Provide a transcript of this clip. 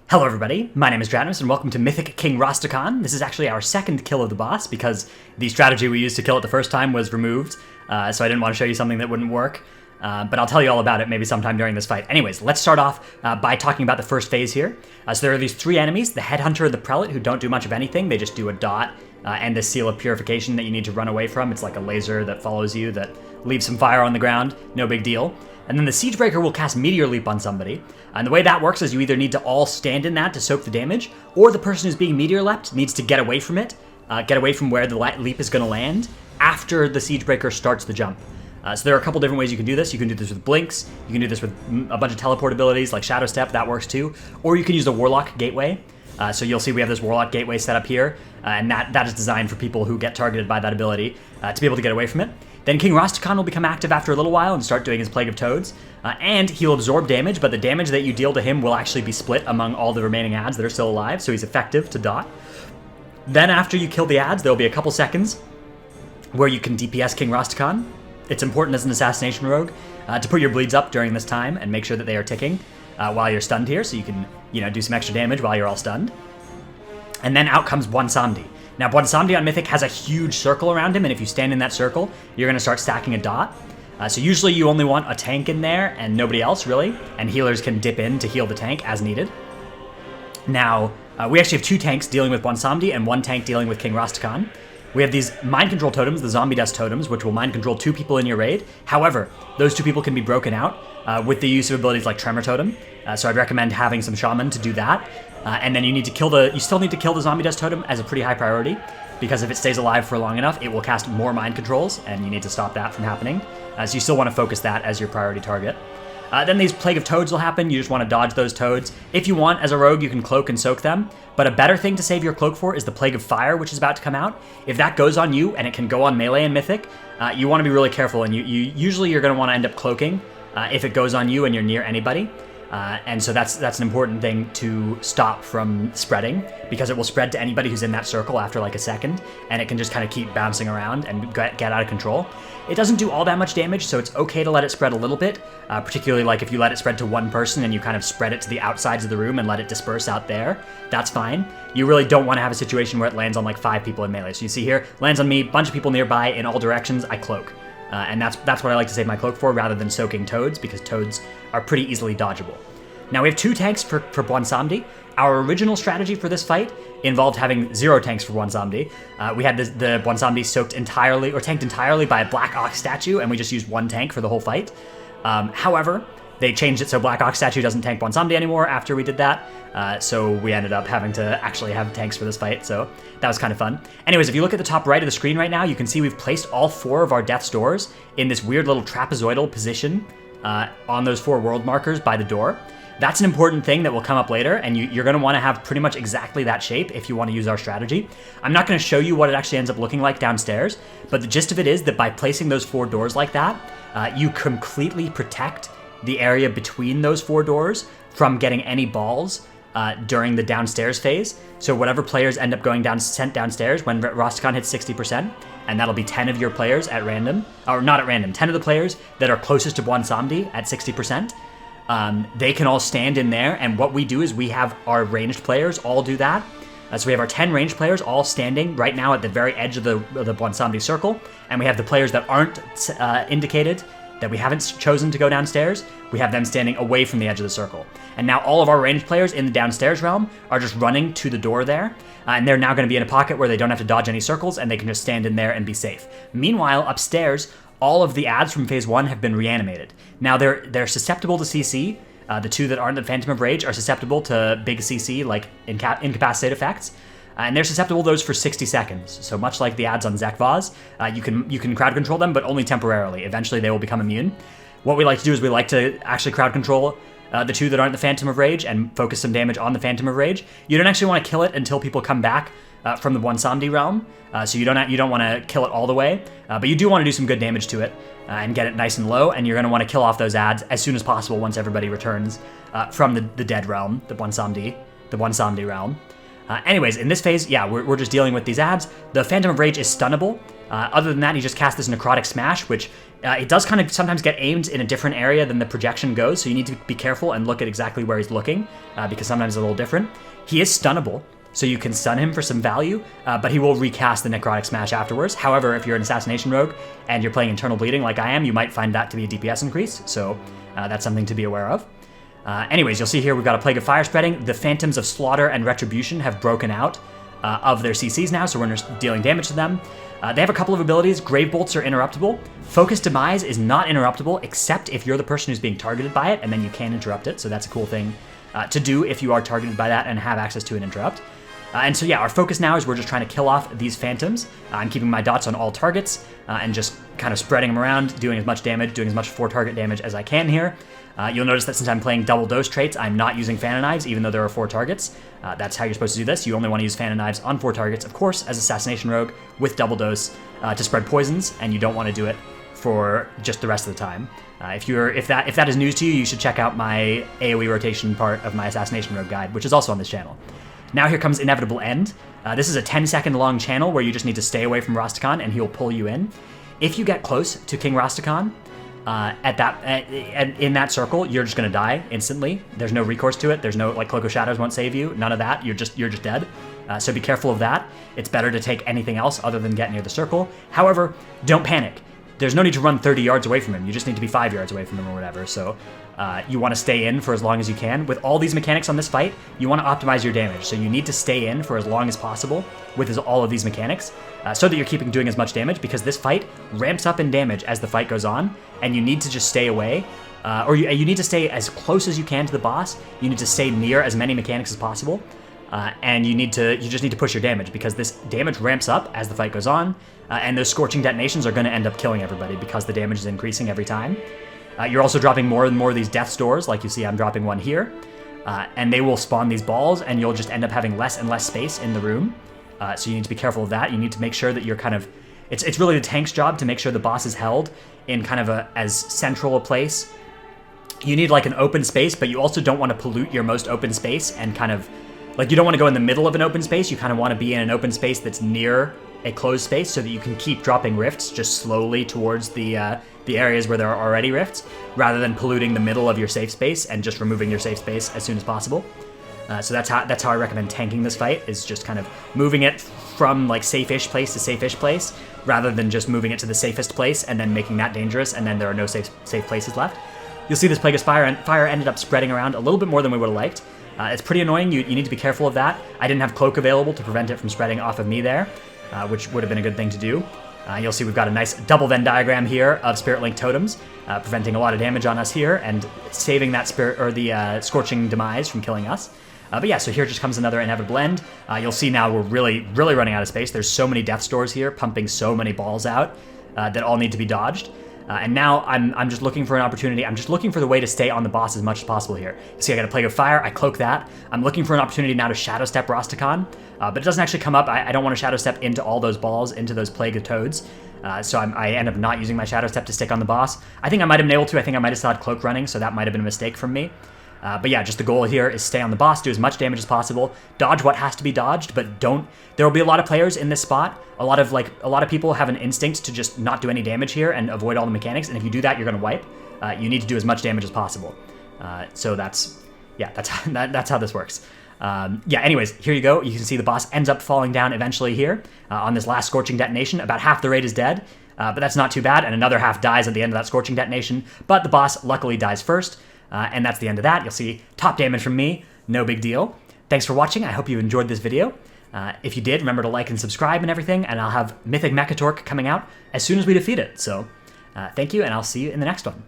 Hello everybody, my name is Dradmus and welcome to Mythic King Rastakhan. This is actually our second kill of the boss because the strategy we used to kill it the first time was removed, so I didn't want to show you something that wouldn't work, but I'll tell you all about it maybe sometime during this fight. Anyways, let's start off by talking about the first phase here. So there are these three enemies, the Headhunter and the Prelate, who don't do much of anything, they just do a dot, and the Seal of Purification that you need to run away from. It's like a laser that follows you that leaves some fire on the ground, no big deal. And then the Siegebreaker will cast Meteor Leap on somebody. And the way that works is you either need to all stand in that to soak the damage, or the person who's being Meteor Leapt needs to get away from it, get away from where the leap is going to land after the Siegebreaker starts the jump. So there are a couple different ways you can do this. You can do this with Blinks, you can do this with a bunch of teleport abilities like Shadow Step, that works too, or you can use the Warlock Gateway. So you'll see we have this Warlock Gateway set up here, and that is designed for people who get targeted by that ability to be able to get away from it. Then King Rastakhan will become active after a little while and start doing his Plague of Toads, and he'll absorb damage, but the damage that you deal to him will actually be split among all the remaining adds that are still alive, so he's effective to dot. Then after you kill the adds, there'll be a couple seconds where you can DPS King Rastakhan. It's important as an Assassination rogue to put your bleeds up during this time and make sure that they are ticking while you're stunned here, so you can do some extra damage while you're all stunned. And then out comes Bwansamdi. Now, Bwansamdi on Mythic has a huge circle around him, and if you stand in that circle, you're going to start stacking a dot. So usually you only want a tank in there and nobody else, really, and healers can dip in to heal the tank as needed. Now, we actually have two tanks dealing with Bwansamdi and one tank dealing with King Rastakhan. We have these mind control totems, the zombie dust totems, which will mind control two people in your raid. However, those two people can be broken out with the use of abilities like Tremor Totem. So I'd recommend having some shaman to do that. And then you still need to kill the zombie dust totem as a pretty high priority, because if it stays alive for long enough, it will cast more mind controls, and you need to stop that from happening. So you still want to focus that as your priority target. Then these Plague of Toads will happen. You just want to dodge those toads. If you want, as a rogue, you can cloak and soak them. But a better thing to save your cloak for is the Plague of Fire, which is about to come out. If that goes on you, and it can go on melee and Mythic, you want to be really careful, and usually you're going to want to end up cloaking if it goes on you and you're near anybody. And so that's an important thing to stop from spreading, because it will spread to anybody who's in that circle after like a second, and it can just kind of keep bouncing around and get out of control. It doesn't do all that much damage, so it's okay to let it spread a little bit, particularly like if you let it spread to one person and you kind of spread it to the outsides of the room and let it disperse out there, that's fine. You really don't want to have a situation where it lands on like 5 people in melee. So you see here, lands on me, bunch of people nearby in all directions, I cloak. And that's what I like to save my cloak for, rather than soaking toads, because toads are pretty easily dodgeable. Now we have 2 tanks for Bwansamdi. Our original strategy for this fight involved having 0 tanks for Bwansamdi. We had the Bwansamdi soaked entirely, or tanked entirely by a Black Ox statue, and we just used 1 tank for the whole fight. However, they changed it so Black Ox statue doesn't tank Bwansamdi anymore after we did that, so we ended up having to actually have tanks for this fight, so that was kind of fun. Anyways, if you look at the top right of the screen right now, you can see we've placed all 4 of our Death's Doors in this weird little trapezoidal position on those 4 world markers by the door. That's an important thing that will come up later, and you're going to want to have pretty much exactly that shape if you want to use our strategy. I'm not going to show you what it actually ends up looking like downstairs, but the gist of it is that by placing those 4 doors like that, you completely protect the area between those 4 doors from getting any balls during the downstairs phase. So whatever players end up sent downstairs when Rastakhan hits 60%, and that'll be 10 of your players at random, or not at random, 10 of the players that are closest to Bwansamdi at 60%, they can all stand in there, and what we do is we have our ranged players all do that. So we have our 10 ranged players all standing right now at the very edge of the Bwansamdi circle, and we have the players that aren't indicated, that we haven't chosen to go downstairs, we have them standing away from the edge of the circle. And now all of our ranged players in the downstairs realm are just running to the door there, and they're now going to be in a pocket where they don't have to dodge any circles, and they can just stand in there and be safe. Meanwhile, upstairs, all of the adds from Phase 1 have been reanimated. Now, they're susceptible to CC. The 2 that aren't the Phantom of Rage are susceptible to big CC, like incapacitate effects. And they're susceptible to those for 60 seconds. So much like the adds on Zekvaz, you can crowd control them, but only temporarily. Eventually, they will become immune. What we like to do is we like to actually crowd control the 2 that aren't the Phantom of Rage and focus some damage on the Phantom of Rage. You don't actually want to kill it until people come back from the Bwansamdi realm, so you don't want to kill it all the way, but you do want to do some good damage to it and get it nice and low, and you're going to want to kill off those adds as soon as possible once everybody returns from the dead realm, the Bwansamdi realm. Anyways, in this phase, yeah, we're just dealing with these adds. The Phantom of Rage is stunnable, Other than that, he just casts this Necrotic Smash, which it does kind of sometimes get aimed in a different area than the projection goes, so you need to be careful and look at exactly where he's looking, because sometimes it's a little different. He is stunnable, so you can stun him for some value, but he will recast the Necrotic Smash afterwards. However, if you're an Assassination Rogue and you're playing Internal Bleeding like I am, you might find that to be a DPS increase, so that's something to be aware of. Anyways, you'll see here we've got a Plague of Fire spreading. The Phantoms of Slaughter and Retribution have broken out of their CCs now, so we're dealing damage to them. They have a couple of abilities. Grave Bolts are interruptible. Focus Demise is not interruptible, except if you're the person who's being targeted by it, and then you can interrupt it, so that's a cool thing to do if you are targeted by that and have access to an interrupt. And so yeah, our focus now is we're just trying to kill off these Phantoms. I'm keeping my dots on all targets and just kind of spreading them around, doing as much damage, doing as much 4-target damage as I can here. You'll notice that since I'm playing double dose traits, I'm not using Fan of Knives, even though there are 4 targets. That's how you're supposed to do this. You only want to use Fan of Knives on 4 targets, of course, as Assassination Rogue with double dose to spread poisons, and you don't want to do it for just the rest of the time. If that is news to you, you should check out my AoE rotation part of my Assassination Rogue guide, which is also on this channel. Now here comes Inevitable End. This is a 10-second long channel where you just need to stay away from Rastakhan and he'll pull you in. If you get close to King Rastakhan, in that circle, you're just gonna die instantly. There's no recourse to it. There's no, like, Cloak of Shadows won't save you. None of that. You're just dead. So be careful of that. It's better to take anything else other than get near the circle. However, don't panic. There's no need to run 30 yards away from him. You just need to be 5 yards away from him or whatever. So you want to stay in for as long as you can. With all these mechanics on this fight, you want to optimize your damage. So you need to stay in for as long as possible with all of these mechanics so that you're doing as much damage, because this fight ramps up in damage as the fight goes on, and you need to just stay away. You need to stay as close as you can to the boss. You need to stay near as many mechanics as possible. And you just need to push your damage, because this damage ramps up as the fight goes on, and those Scorching Detonations are going to end up killing everybody because the damage is increasing every time. You're also dropping more and more of these Death's Doors, like you see I'm dropping one here, and they will spawn these balls, and you'll just end up having less and less space in the room, so you need to be careful of that. You need to make sure that you're kind of... It's really the tank's job to make sure the boss is held in kind of as central a place. You need like an open space, but you also don't want to pollute your most open space and kind of... Like, you don't want to go in the middle of an open space. You kind of want to be in an open space that's near a closed space so that you can keep dropping rifts just slowly towards the areas where there are already rifts, rather than polluting the middle of your safe space and just removing your safe space as soon as possible. So that's how I recommend tanking this fight, is just kind of moving it from like safe-ish place to safe-ish place, rather than just moving it to the safest place and then making that dangerous and then there are no safe places left. You'll see this Plague of Fire ended up spreading around a little bit more than we would have liked. It's pretty annoying. You need to be careful of that. I didn't have Cloak available to prevent it from spreading off of me there, which would have been a good thing to do. You'll see we've got a nice double Venn diagram here of Spirit Link Totems, preventing a lot of damage on us here and saving that the Scorching Demise from killing us. But yeah, so here just comes another Inevitable End. You'll see now we're really running out of space. There's so many Death's Doors here, pumping so many balls out that all need to be dodged. And now I'm just looking for an opportunity. I'm just looking for the way to stay on the boss as much as possible here. See, I got a Plague of Fire. I cloak that. I'm looking for an opportunity now to Shadow Step Rastakhan, but it doesn't actually come up. I don't want to Shadow Step into all those balls, into those Plague of Toads. So I end up not using my Shadow Step to stick on the boss. I think I might have been able to. I think I might have still had Cloak running, so that might have been a mistake from me. But yeah, just the goal here is stay on the boss, do as much damage as possible, dodge what has to be dodged, but don't... There will be a lot of players in this spot. A lot of people have an instinct to just not do any damage here and avoid all the mechanics, and if you do that, you're going to wipe. You need to do as much damage as possible. So that's how this works. Yeah, anyways, here you go. You can see the boss ends up falling down eventually here on this last Scorching Detonation. About half the raid is dead, but that's not too bad, and another half dies at the end of that Scorching Detonation, but the boss luckily dies first. And that's the end of that. You'll see top damage from me. No big deal. Thanks for watching. I hope you enjoyed this video. If you did, remember to like and subscribe and everything, and I'll have Mythic Mechatork coming out as soon as we defeat it. So thank you, and I'll see you in the next one.